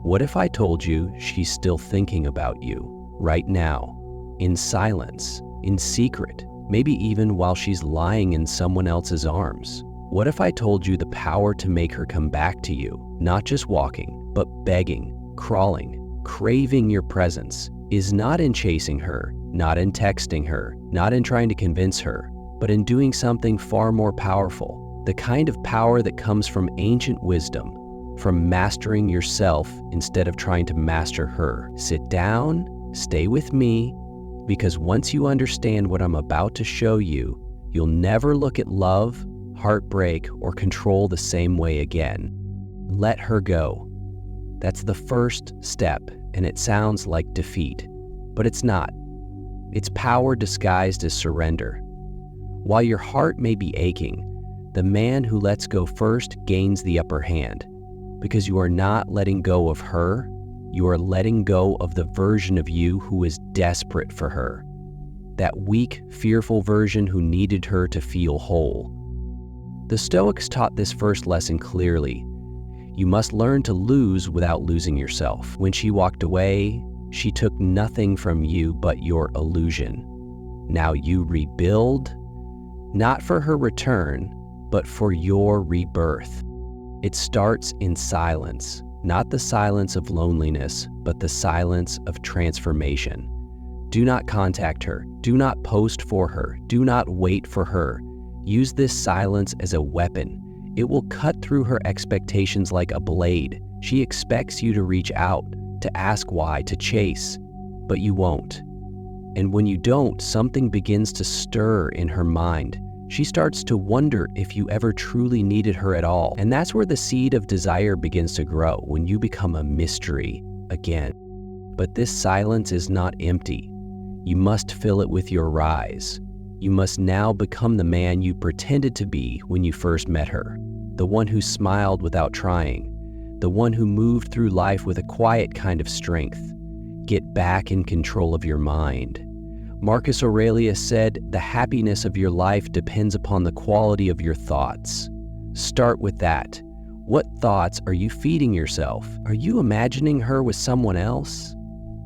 What if I told you she's still thinking about you, right now, in silence, in secret, maybe even while she's lying in someone else's arms? What if I told you the power to make her come back to you, not just walking, but begging, crawling, craving your presence, is not in chasing her, not in texting her, not in trying to convince her, but in doing something far more powerful, the kind of power that comes from ancient wisdom, from mastering yourself instead of trying to master her. Sit down, stay with me, because once you understand what I'm about to show you, you'll never look at love, heartbreak, or control the same way again. Let her go. That's the first step, and it sounds like defeat, but it's not. It's power disguised as surrender. While your heart may be aching, the man who lets go first gains the upper hand, because you are not letting go of her, you are letting go of the version of you who is desperate for her. That weak, fearful version who needed her to feel whole. The Stoics taught this first lesson clearly. You must learn to lose without losing yourself. When she walked away, she took nothing from you but your illusion. Now you rebuild, not for her return, but for your rebirth. It starts in silence, not the silence of loneliness, but the silence of transformation. Do not contact her. Do not post for her. Do not wait for her. Use this silence as a weapon. It will cut through her expectations like a blade. She expects you to reach out, to ask why, to chase, but you won't. And when you don't, something begins to stir in her mind. She starts to wonder if you ever truly needed her at all. And that's where the seed of desire begins to grow, when you become a mystery again. But this silence is not empty. You must fill it with your rise. You must now become the man you pretended to be when you first met her. The one who smiled without trying. The one who moved through life with a quiet kind of strength. Get back in control of your mind. Marcus Aurelius said, "The happiness of your life depends upon the quality of your thoughts." Start with that. What thoughts are you feeding yourself? Are you imagining her with someone else?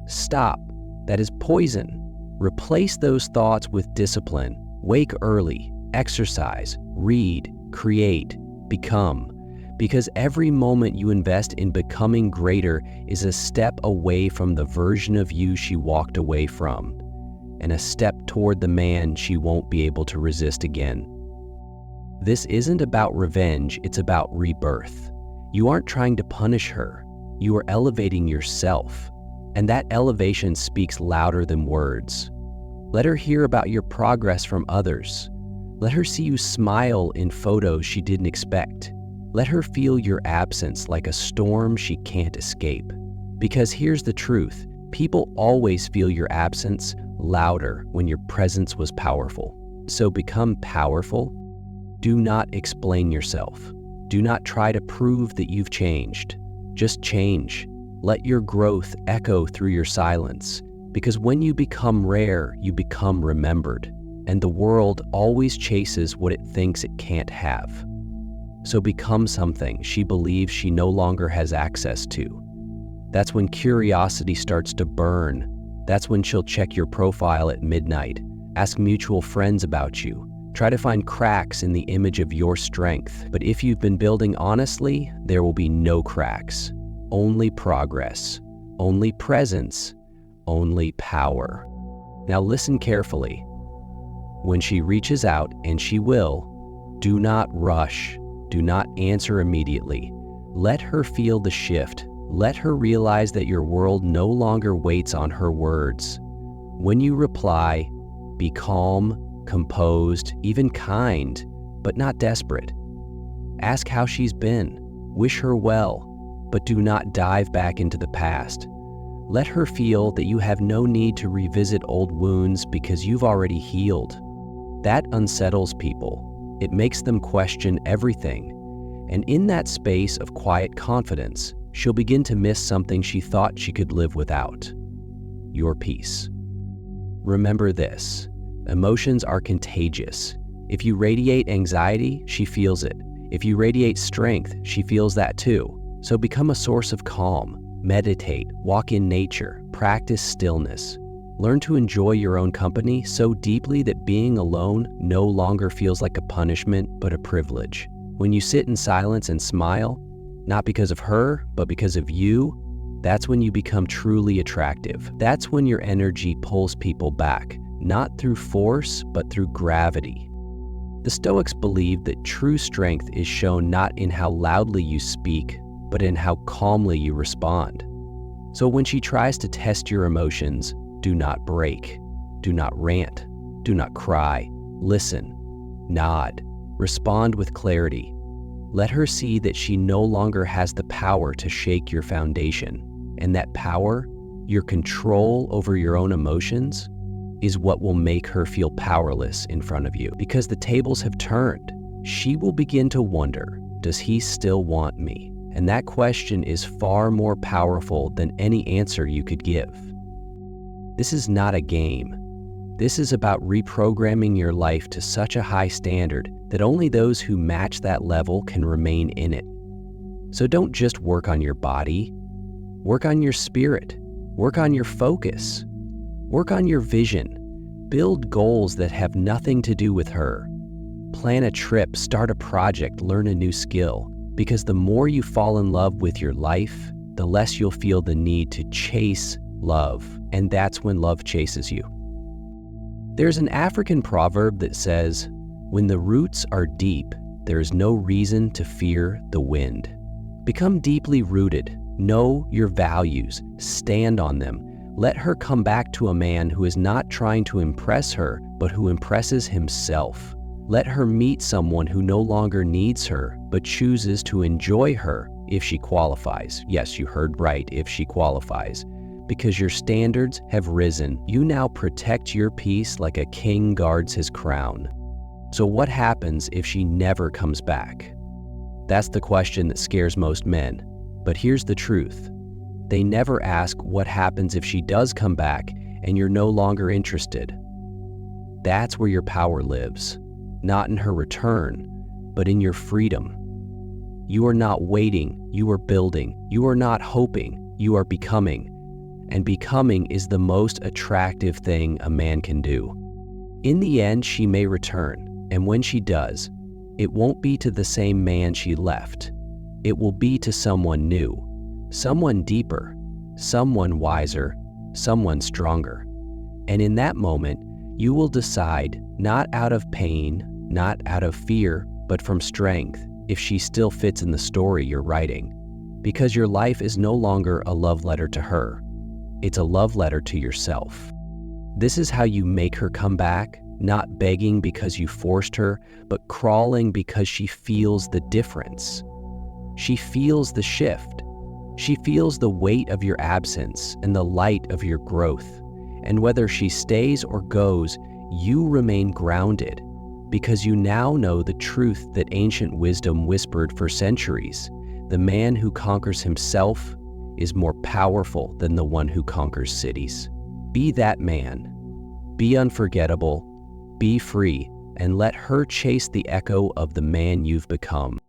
Stop. That is poison. Replace those thoughts with discipline. Wake early, exercise, read, create, become. Because every moment you invest in becoming greater is a step away from the version of you she walked away from, and a step toward the man she won't be able to resist again. This isn't about revenge, it's about rebirth. You aren't trying to punish her, you are elevating yourself, and that elevation speaks louder than words. Let her hear about your progress from others. Let her see you smile in photos she didn't expect. Let her feel your absence like a storm she can't escape. Because here's the truth, people always feel your absence louder when your presence was powerful. So become powerful. Do not explain yourself. Do not try to prove that you've changed. Just change. Let your growth echo through your silence. Because when you become rare, you become remembered. And the world always chases what it thinks it can't have. So become something she believes she no longer has access to. That's when curiosity starts to burn. That's when she'll check your profile at midnight, ask mutual friends about you, try to find cracks in the image of your strength. But if you've been building honestly, there will be no cracks, only progress, only presence, only power. Now listen carefully. When she reaches out, and she will, do not rush, do not answer immediately. Let her feel the shift. Let her realize that your world no longer waits on her words. When you reply, be calm, composed, even kind, but not desperate. Ask how she's been, wish her well, but do not dive back into the past. Let her feel that you have no need to revisit old wounds because you've already healed. That unsettles people. It makes them question everything. And in that space of quiet confidence, she'll begin to miss something she thought she could live without: your peace. Remember this, emotions are contagious. If you radiate anxiety, she feels it. If you radiate strength, she feels that too. So become a source of calm. Meditate, walk in nature, practice stillness. Learn to enjoy your own company so deeply that being alone no longer feels like a punishment, but a privilege. When you sit in silence and smile, not because of her, but because of you, that's when you become truly attractive. That's when your energy pulls people back, not through force, but through gravity. The Stoics believe that true strength is shown not in how loudly you speak, but in how calmly you respond. So when she tries to test your emotions, do not break, do not rant, do not cry. Listen, nod, respond with clarity. Let her see that she no longer has the power to shake your foundation, and that power, your control over your own emotions, is what will make her feel powerless in front of you. Because the tables have turned, she will begin to wonder, does he still want me? And that question is far more powerful than any answer you could give. This is not a game. This is about reprogramming your life to such a high standard that only those who match that level can remain in it. So don't just work on your body. Work on your spirit. Work on your focus. Work on your vision. Build goals that have nothing to do with her. Plan a trip, start a project, learn a new skill. Because the more you fall in love with your life, the less you'll feel the need to chase love. And that's when love chases you. There's an African proverb that says, when the roots are deep, there is no reason to fear the wind. Become deeply rooted. Know your values. Stand on them. Let her come back to a man who is not trying to impress her, but who impresses himself. Let her meet someone who no longer needs her, but chooses to enjoy her if she qualifies. Yes, you heard right, if she qualifies. Because your standards have risen, you now protect your peace like a king guards his crown. So what happens if she never comes back? That's the question that scares most men. But here's the truth. They never ask what happens if she does come back and you're no longer interested. That's where your power lives. Not in her return, but in your freedom. You are not waiting, you are building. You are not hoping, you are becoming. And becoming is the most attractive thing a man can do. In the end, she may return, and when she does, it won't be to the same man she left. It will be to someone new, someone deeper, someone wiser, someone stronger. And in that moment, you will decide, not out of pain, not out of fear, but from strength, if she still fits in the story you're writing. Because your life is no longer a love letter to her. It's a love letter to yourself. This is how you make her come back, not begging because you forced her, but crawling because she feels the difference. She feels the shift. She feels the weight of your absence and the light of your growth. And whether she stays or goes, you remain grounded because you now know the truth that ancient wisdom whispered for centuries. The man who conquers himself is more powerful than the one who conquers cities. Be that man. Be unforgettable. Be free, and let her chase the echo of the man you've become.